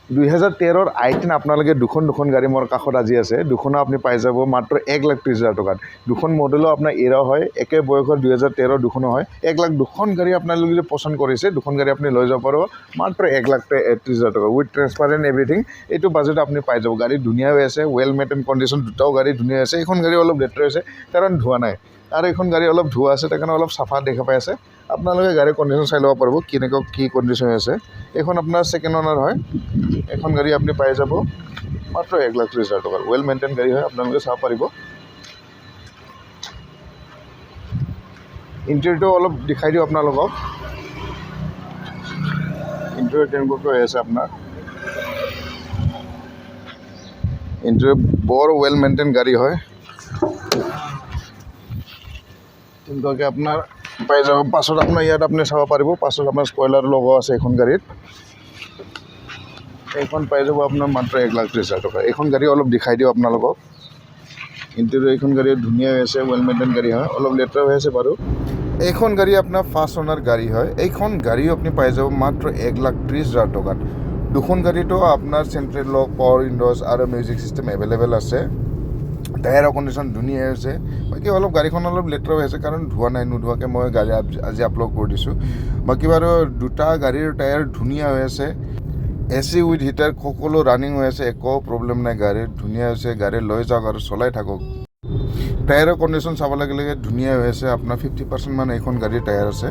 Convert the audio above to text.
2013 i10 আপোনালোকে দুখন গাড়ী মোৰ কাষত আজি আছে দুখনো আপুনি পাই যাব মাত্ৰ 1,30,000 টকাত দুখন মডেলো আপোনাৰ এৰা হয় একে বয়সৰ 2013 দুখনো হয় 1 লাখ দুখন গাড়ী আপোনালোকে যদি পছন্দ কৰিছে দুখন গাড়ী আপুনি লৈ যাব পাৰিব মাত্ৰ 1,30,000 টকা উইথ ট্ৰান্সপাৰেণ্ট এভৰিথিং এইটো বাজেট আপুনি পাই যাব গাড়ী ধুনীয়া হৈ আছে ৱেল মেইনটেইন কণ্ডিশ্যন দুটাও গাড়ী ধুনীয়া আছে এইখন গাড়ী অলপ লেতেৰা হৈছে কাৰণ ধোৱা নাই আৰু এইখন গাড়ী অলপ ধোৱা আছে তাৰ কাৰণে অলপ চাফা দেখা পাই আছে আপোনালোকে গাড়ীৰ কণ্ডিশ্যন চাই ল'ব পাৰিব কেনেকুৱা কি কণ্ডিশ্যন আছে এইখন আপোনাৰ ছেকেণ্ড অনাৰ হয় এখন গাড়ী আপুনি পাই যাব মাত্ৰ 1,30,000 টকাৰ ৱেল মেইনটেইন গাড়ী হয় আপোনালোকে চাব পাৰিব ইণ্টেৰিয়ৰটো অলপ দেখাই দিওঁ আপোনালোকক ইণ্টেৰিয়ৰ কেনেকুৱাকৈ হৈ আছে আপোনাৰ ইণ্টেৰিয়ৰ বৰ ৱেল মেইনটেইন গাড়ী হয় তেনেকুৱাকৈ আপোনাৰ পাই যাব পাছত আপোনাৰ ইয়াত আপুনি চাব পাৰিব পাছত আপোনাৰ স্পইলাৰ লগোৱা আছে এইখন গাড়ীত এইখন পাই যাব আপোনাৰ মাত্ৰ 1,30,000 টকা এইখন গাড়ী অলপ দেখাই দিওঁ আপোনালোকক ইণ্টেৰিয়ৰ এইখন গাড়ী ধুনীয়া হৈ আছে ৱেল মেইনটেইন গাড়ী হয় অলপ লেতেৰা হৈ আছে বাৰু এইখন গাড়ী আপোনাৰ ফাৰ্ষ্ট অনাৰ গাড়ী হয় এইখন গাড়ীও আপুনি পাই যাব মাত্ৰ 1,30,000 টকাত দুখন গাড়ীতো আপোনাৰ চেণ্ট্ৰেল লক পাৱাৰ উইণ্ড'জ আৰু মিউজিক চিষ্টেম এভেইলেবল আছে টায়াৰৰ কণ্ডিশ্যন ধুনীয়া হৈছে বাকী অলপ গাড়ীখন অলপ লেতেৰা হৈ আছে কাৰণ ধোৱা নাই নোধোৱাকৈ মই গাড়ী আজি আপলোড কৰি দিছোঁ বাকী বাৰু দুটা গাড়ীৰ টায়াৰ ধুনীয়া হৈ আছে AC উইথ হিটাৰ সকলো ৰানিং হৈ আছে একো প্ৰব্লেম নাই গাড়ীৰ ধুনীয়া হৈছে গাড়ী লৈ যাওক আৰু চলাই থাকক টায়াৰৰ কণ্ডিশ্যন চাব লাগিলে ধুনীয়া হৈ আছে আপোনাৰ 50% মান এইখন গাড়ীৰ টায়াৰ আছে